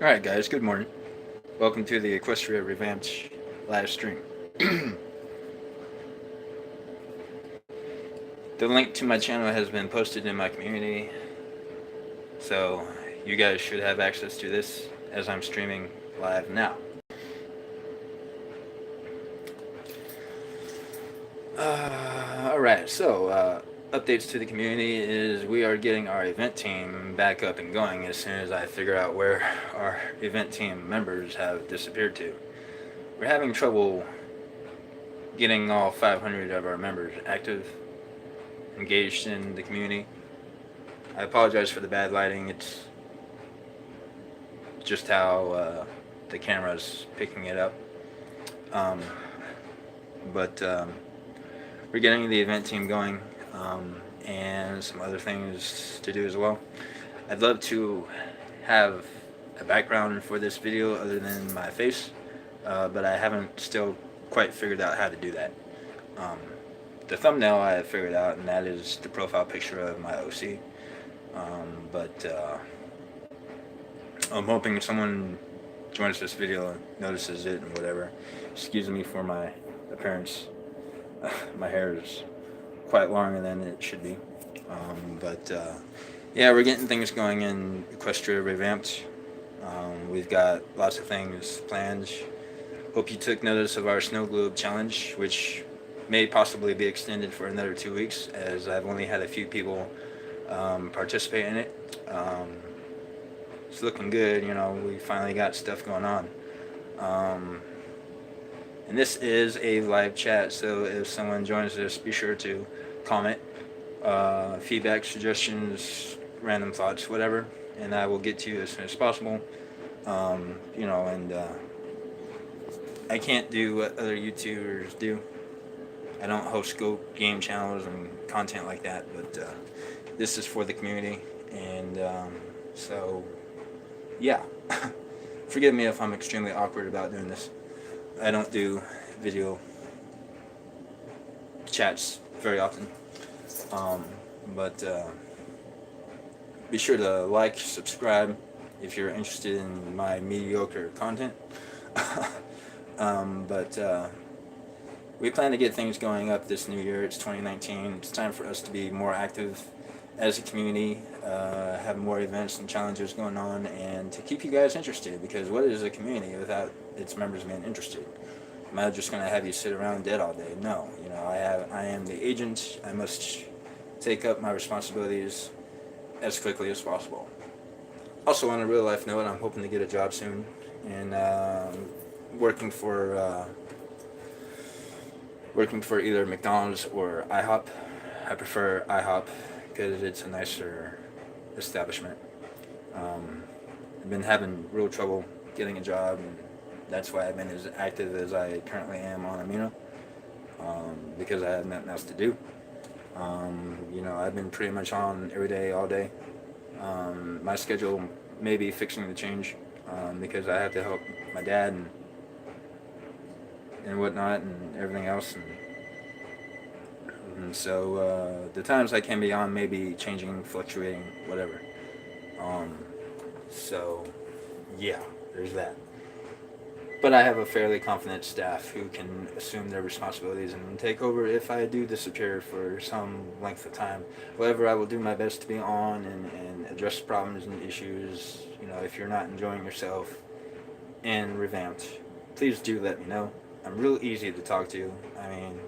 Alright guys, good morning. Welcome to the Equestria Revamped live stream. The link to my channel has been posted in my community, so you guys should have access to this as I'm streaming live now. Alright, so updates to the community is we are getting our event team back up and going as soon as I figure out where our event team members have disappeared to. We're having trouble getting all 500 of our members active, engaged in the community. I apologize for the bad lighting. It's just how the camera's picking it up. But we're getting the event team going, and some other things to do as well. I'd love to have a background for this video other than my face, but I haven't still quite figured out how to do that. The thumbnail I have figured out, and that is the profile picture of my OC. But I'm hoping someone joins this video and notices it and whatever. Excuse me for my appearance. My hair is quite longer than it should be. Yeah, we're getting things going in Equestria Revamped. We've got lots of things planned. Hope you took notice of our snow globe challenge, which may possibly be extended for another 2 weeks, as I've only had a few people participate in it. It's looking good, you know, we finally got stuff going on. And this is a live chat, so if someone joins this, be sure to comment, feedback, suggestions, random thoughts, whatever, and I will get to you as soon as possible. You know, and I can't do what other YouTubers do. I don't host game channels and content like that, but this is for the community, and so yeah. Forgive me if I'm extremely awkward about doing this. I don't do video chats very often, but be sure to like, subscribe if you're interested in my mediocre content. We plan to get things going up this new year. It's 2019. It's time for us to be more active as a community, have more events and challenges going on, and to keep you guys interested, because what is a community without its members being interested? Am I just going to have you sit around dead all day? No. You know, I am the agent. I must take up my responsibilities as quickly as possible. Also, on a real life note, I'm hoping to get a job soon, and working for either McDonald's or IHOP. I prefer IHOP because it's a nicer establishment. I've been having real trouble getting a job, and that's why I've been as active as I currently am on Amino, because I have nothing else to do. You know, I've been pretty much on every day, all day. My schedule may be fixing to change, because I have to help my dad and whatnot and everything else, and so the times I can be on may be changing, fluctuating, whatever. So yeah, there's that. But I have a fairly confident staff who can assume their responsibilities and take over if I do disappear for some length of time. However, I will do my best to be on and address problems and issues. You know, if you're not enjoying yourself in Revamped, please do let me know. I'm real easy to talk to. I mean,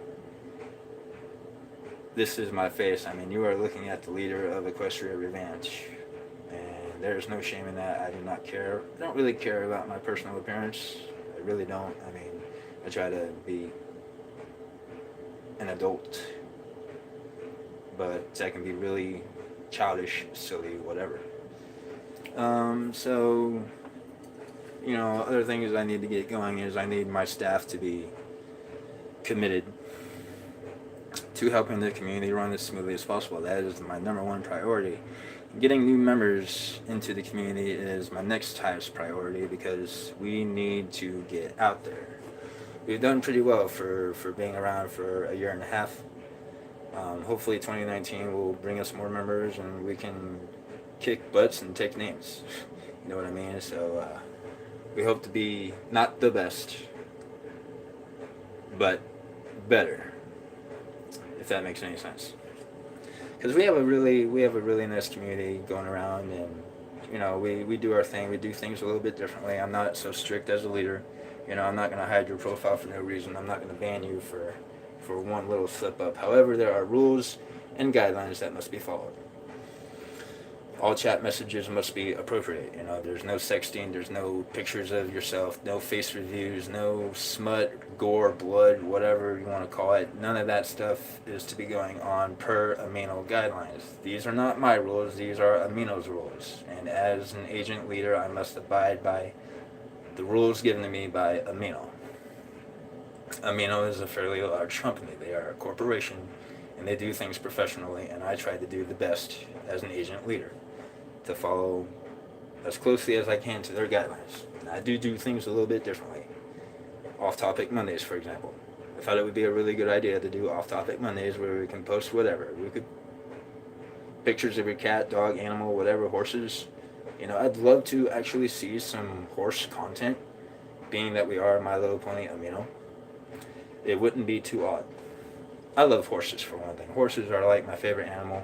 this is my face. I mean, you are looking at the leader of Equestria Revamped, and there's no shame in that. I do not care. I don't really care about my personal appearance. I really don't. I mean, I try to be an adult, but I can be really childish, silly, whatever. So, you know, other things I need to get going is I need my staff to be committed to helping the community run as smoothly as possible. That is my #1 priority. Getting new members into the community is my next highest priority, because we need to get out there. We've done pretty well for being around for a year and a half. Hopefully 2019 will bring us more members and we can kick butts and take names. You know what I mean? So we hope to be not the best, but better, if that makes any sense. Because we have a really nice community going around, and we do our thing. We do things a little bit differently. I'm not so strict as a leader. I'm not going to hide your profile for no reason. I'm not going to ban you for one little slip up. However, there are rules and guidelines that must be followed. All chat messages must be appropriate. There's no sexting, there's no pictures of yourself, no face reviews, no smut, gore, blood, whatever you want to call it. None of that stuff is to be going on per Amino guidelines. These are not my rules, these are Amino's rules. And as an agent leader, I must abide by the rules given to me by Amino. Amino is a fairly large company. They are a corporation, and they do things professionally, and I try to do the best as an agent leader, to follow as closely as I can to their guidelines. And I do things a little bit differently. Off-topic Mondays, for example. I thought it would be a really good idea to do off-topic Mondays where we can post whatever. We could pictures of your cat, dog, animal, whatever, horses. I'd love to actually see some horse content, being that we are My Little Pony Amino. It wouldn't be too odd. I love horses, for one thing. Horses are like my favorite animal.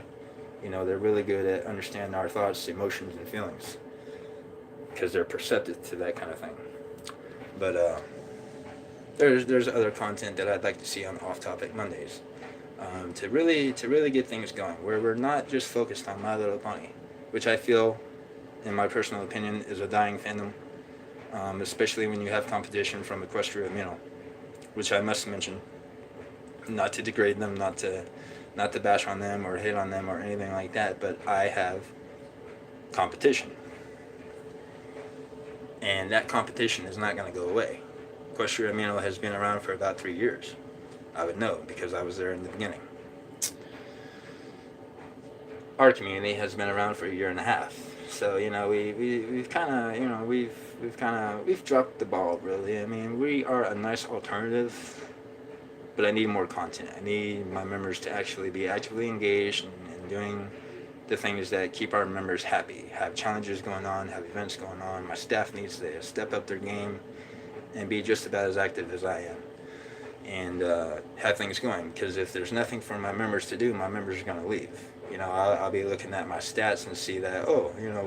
They're really good at understanding our thoughts, emotions, and feelings, because they're perceptive to that kind of thing. But there's other content that I'd like to see on Off-Topic Mondays, to really get things going, where we're not just focused on My Little Pony, which I feel, in my personal opinion, is a dying fandom, especially when you have competition from Equestria Amino, which I must mention, not to degrade them, not to bash on them or hate on them or anything like that, but I have competition. And that competition is not going to go away. Equestria Amino has been around for about 3 years. I would know because I was there in the beginning. Our community has been around for 1.5 years. So, we've kind of, we've dropped the ball, really. I mean, we are a nice alternative, but I need more content. I need my members to actually be actively engaged and doing the things that keep our members happy. Have challenges going on, have events going on. My staff needs to step up their game and be just about as active as I am, and have things going. Because if there's nothing for my members to do, my members are going to leave. I'll be looking at my stats and see that,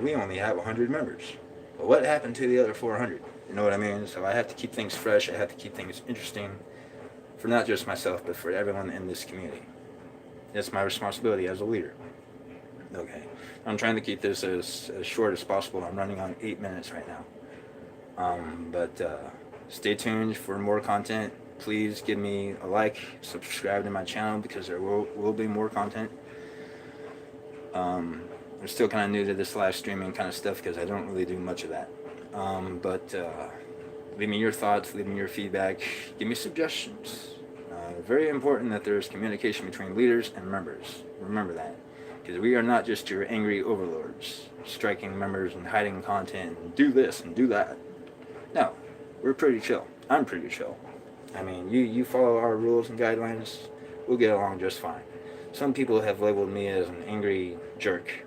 we only have 100 members. But what happened to the other 400? You know what I mean? So I have to keep things fresh. I have to keep things interesting, for not just myself, but for everyone in this community. It's my responsibility as a leader. Okay. I'm trying to keep this as short as possible. I'm running on 8 minutes right now. But stay tuned for more content. Please give me a like, subscribe to my channel, because there will be more content. I'm still kind of new to this live streaming kind of stuff because I don't really do much of that. But leave me your thoughts, leave me your feedback, give me suggestions. Very important that there's communication between leaders and members. Remember that. Because we are not just your angry overlords, striking members and hiding content and do this and do that. No, we're pretty chill. I'm pretty chill. I mean, you follow our rules and guidelines, we'll get along just fine. Some people have labeled me as an angry jerk.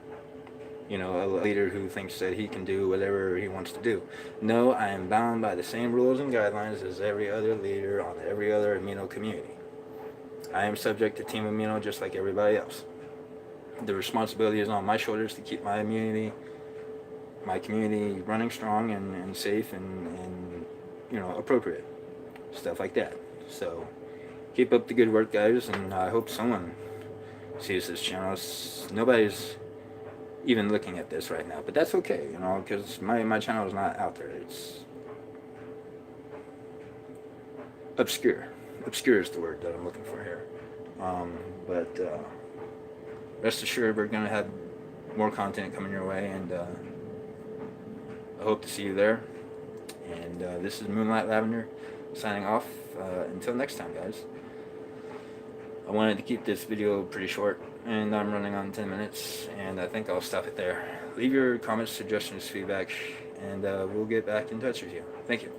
A leader who thinks that he can do whatever he wants to do. No, I am bound by the same rules and guidelines as every other leader on every other Amino community. I am subject to Team Amino just like everybody else. The responsibility is on my shoulders to keep my community running strong and safe and appropriate. Stuff like that. So keep up the good work, guys, and I hope someone sees this channel. Nobody's even looking at this right now, but that's okay, because my channel is not out there. It's obscure. Obscure is the word that I'm looking for here. But rest assured, we're gonna have more content coming your way, and I hope to see you there. And this is Moonlight Lavender signing off. Until next time, guys. I wanted to keep this video pretty short, and I'm running on 10 minutes, and I think I'll stop it there. Leave your comments, suggestions, feedback, and we'll get back in touch with you. Thank you.